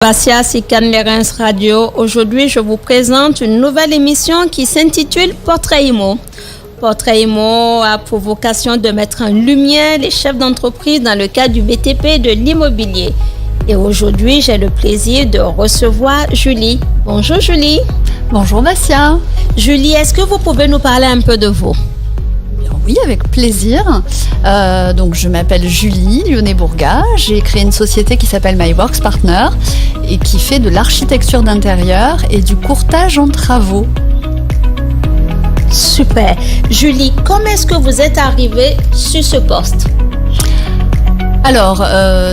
Basia, c'est Cannes Lérens Radio. Aujourd'hui, je vous présente une nouvelle émission qui s'intitule Portrait IMO. Portrait IMO a pour vocation de mettre en lumière les chefs d'entreprise dans le cadre du BTP et de l'immobilier. Et aujourd'hui, j'ai le plaisir de recevoir Julie. Bonjour Julie. Bonjour Basia. Julie, est-ce que vous pouvez nous parler un peu de vous ? Oui, avec plaisir. Donc, je m'appelle Julie Lyonnais-Bourga. J'ai créé une société qui s'appelle MyWorks Partner et qui fait de l'architecture d'intérieur et du courtage en travaux. Super. Julie, comment est-ce que vous êtes arrivée sur ce poste ? Alors,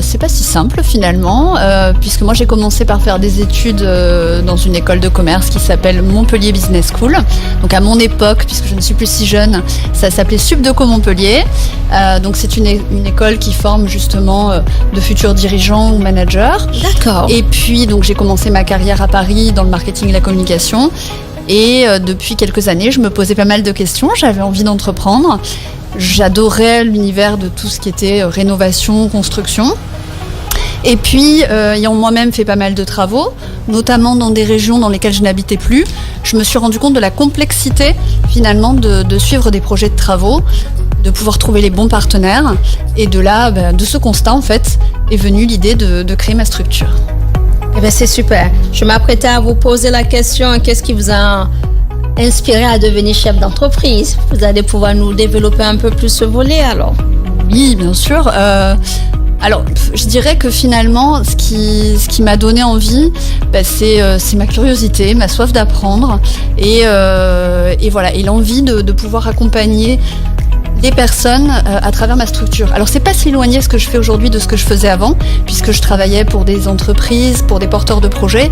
c'est pas si simple finalement, puisque moi j'ai commencé par faire des études dans une école de commerce qui s'appelle Montpellier Business School. Donc à mon époque, puisque je ne suis plus si jeune, ça s'appelait Subdeco Montpellier. Donc c'est une école qui forme justement de futurs dirigeants ou managers. D'accord. Et puis donc j'ai commencé ma carrière à Paris dans le marketing et la communication. Et depuis quelques années, je me posais pas mal de questions, j'avais envie d'entreprendre. J'adorais l'univers de tout ce qui était rénovation, construction. Et puis, ayant moi-même fait pas mal de travaux, notamment dans des régions dans lesquelles je n'habitais plus, je me suis rendu compte de la complexité finalement de suivre des projets de travaux, de pouvoir trouver les bons partenaires. Et de là, de ce constat en fait, est venue l'idée de créer ma structure. Eh bien, c'est super. Je m'apprêtais à vous poser la question, qu'est-ce qui vous a inspiré à devenir chef d'entreprise? Vous allez pouvoir nous développer un peu plus ce volet alors? Oui, bien sûr. Alors, je dirais que finalement, ce qui m'a donné envie, c'est ma curiosité, ma soif d'apprendre et voilà, et l'envie de pouvoir accompagner des personnes à travers ma structure. Alors c'est pas si éloigné ce que je fais aujourd'hui de ce que je faisais avant, puisque je travaillais pour des entreprises, pour des porteurs de projets,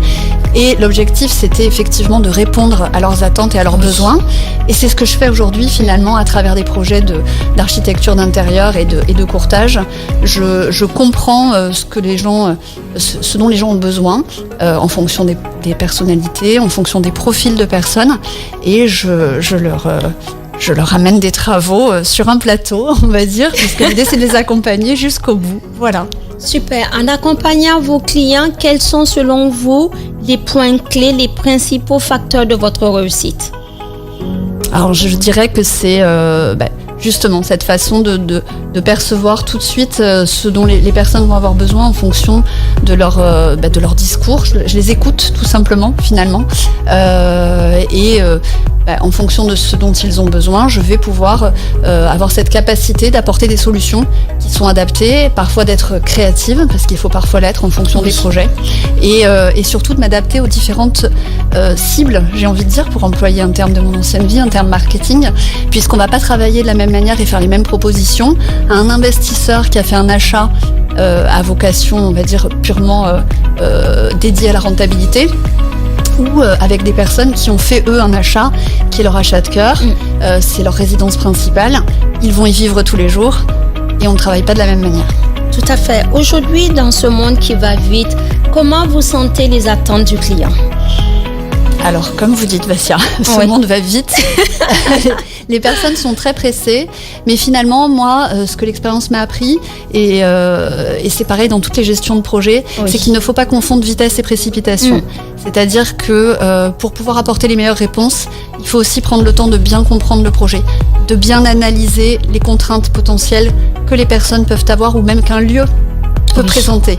et l'objectif c'était effectivement de répondre à leurs attentes et à leurs besoins, et c'est ce que je fais aujourd'hui finalement à travers des projets d'architecture d'intérieur et de courtage. Je comprends ce dont les gens ont besoin en fonction des personnalités, en fonction des profils de personnes, et je leur amène des travaux sur un plateau, on va dire, puisque l'idée c'est de les accompagner jusqu'au bout. Voilà. Super. En accompagnant vos clients, quels sont selon vous les points clés, les principaux facteurs de votre réussite ? Alors je dirais que c'est justement cette façon de percevoir tout de suite ce dont les personnes vont avoir besoin en fonction de leur discours. Je les écoute tout simplement finalement en fonction de ce dont ils ont besoin, je vais pouvoir avoir cette capacité d'apporter des solutions qui sont adaptées, parfois d'être créative, parce qu'il faut parfois l'être en fonction des projets, et surtout de m'adapter aux différentes cibles, j'ai envie de dire, pour employer un terme de mon ancienne vie, un terme marketing, puisqu'on ne va pas travailler de la même manière et faire les mêmes propositions à un investisseur qui a fait un achat à vocation, on va dire, purement dédiée à la rentabilité, ou avec des personnes qui ont fait eux un achat qui est leur achat de cœur, c'est leur résidence principale, ils vont y vivre tous les jours et on ne travaille pas de la même manière. Tout à fait. Aujourd'hui, dans ce monde qui va vite, comment vous sentez les attentes du client ? Alors, comme vous dites, Basia, ce monde va vite. Les personnes sont très pressées, mais finalement, moi, ce que l'expérience m'a appris, et c'est pareil dans toutes les gestions de projets, c'est qu'il ne faut pas confondre vitesse et précipitation. C'est-à-dire que pour pouvoir apporter les meilleures réponses, il faut aussi prendre le temps de bien comprendre le projet, de bien analyser les contraintes potentielles que les personnes peuvent avoir ou même qu'un lieu peut présenter.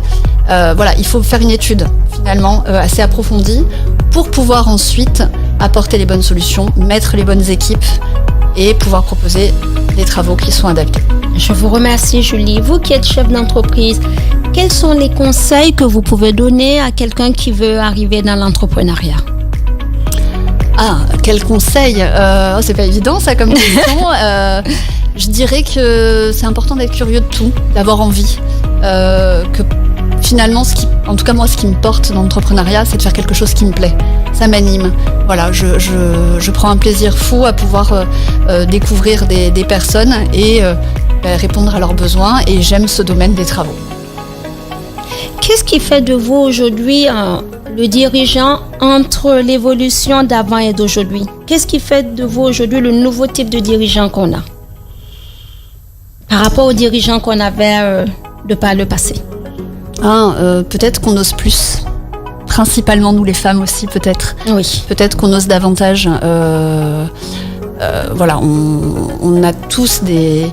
Il faut faire une étude finalement assez approfondie pour pouvoir ensuite apporter les bonnes solutions, mettre les bonnes équipes et pouvoir proposer des travaux qui sont adaptés. Je vous remercie Julie. Vous qui êtes chef d'entreprise, quels sont les conseils que vous pouvez donner à quelqu'un qui veut arriver dans l'entrepreneuriat ? Ah, quel conseil ? C'est pas évident ça comme question. Je dirais que c'est important d'être curieux de tout, d'avoir envie. Que finalement, ce qui me porte dans l'entrepreneuriat, c'est de faire quelque chose qui me plaît. Ça m'anime. Voilà, je prends un plaisir fou à pouvoir découvrir des personnes et répondre à leurs besoins, et j'aime ce domaine des travaux. Qu'est-ce qui fait de vous aujourd'hui le dirigeant entre l'évolution d'avant et d'aujourd'hui ? Qu'est-ce qui fait de vous aujourd'hui le nouveau type de dirigeant qu'on a par rapport aux dirigeants qu'on avait de par le passé ? Peut-être qu'on ose plus. principalement nous les femmes aussi peut-être. Oui. Peut-être qu'on ose davantage. Voilà, on a tous des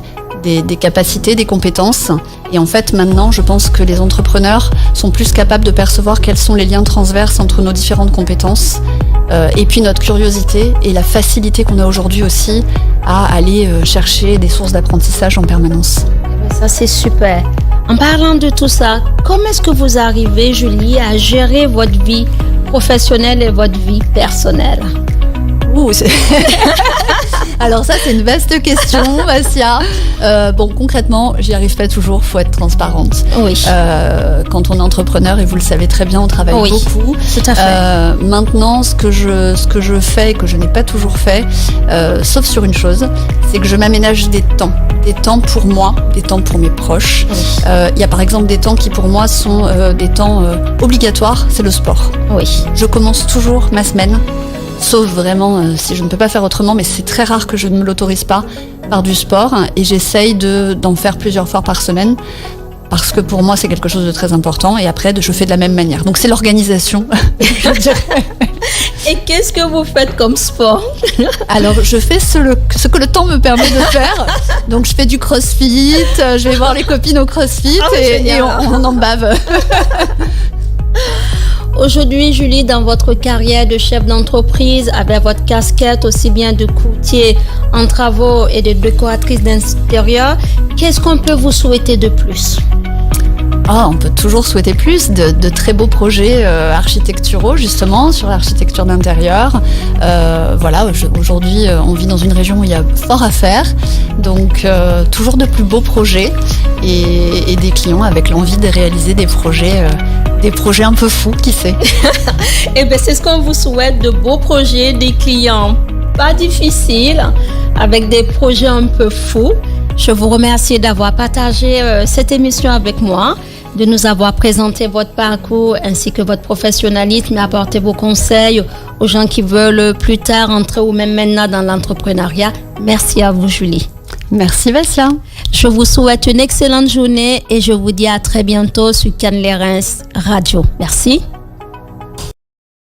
capacités, des compétences. Et en fait, maintenant, je pense que les entrepreneurs sont plus capables de percevoir quels sont les liens transverses entre nos différentes compétences. Et puis notre curiosité et la facilité qu'on a aujourd'hui aussi à aller chercher des sources d'apprentissage en permanence. Ça, c'est super. En parlant de tout ça, comment est-ce que vous arrivez, Julie, à gérer votre vie professionnelle et votre vie personnelle? Alors ça, c'est une vaste question, Vassia. Bon, concrètement, j'y arrive pas toujours, faut être transparente. Oui. Quand on est entrepreneur, et vous le savez très bien, on travaille beaucoup. Tout à fait. Maintenant, ce que je fais et que je n'ai pas toujours fait, sauf sur une chose, c'est que je m'aménage des temps pour moi, des temps pour mes proches. Oui. Il y a par exemple des temps qui pour moi sont des temps obligatoires, c'est le sport. Oui. Je commence toujours ma semaine, sauf vraiment si je ne peux pas faire autrement, mais c'est très rare que je ne me l'autorise pas, par du sport, et j'essaye d'en faire plusieurs fois par semaine, parce que pour moi c'est quelque chose de très important, et après je fais de la même manière. Donc c'est l'organisation. Et qu'est-ce que vous faites comme sport? Alors je fais ce que le temps me permet de faire. Donc je fais du crossfit, je vais voir les copines au crossfit, et on en bave. Aujourd'hui, Julie, dans votre carrière de chef d'entreprise, avec votre casquette aussi bien de courtier en travaux et de décoratrice d'intérieur, qu'est-ce qu'on peut vous souhaiter de plus? On peut toujours souhaiter plus de très beaux projets architecturaux, justement, sur l'architecture d'intérieur. Voilà, aujourd'hui, on vit dans une région où il y a fort à faire. Donc, toujours de plus beaux projets et des clients avec l'envie de réaliser des projets un peu fous, qui sait. Eh bien, c'est ce qu'on vous souhaite, de beaux projets, des clients pas difficiles, avec des projets un peu fous. Je vous remercie d'avoir partagé cette émission avec moi, de nous avoir présenté votre parcours ainsi que votre professionnalisme et apporté vos conseils aux gens qui veulent plus tard entrer ou même maintenant dans l'entrepreneuriat. Merci à vous, Julie. Merci, Vassia. Je vous souhaite une excellente journée et je vous dis à très bientôt sur Cannes-les-Reims Radio. Merci.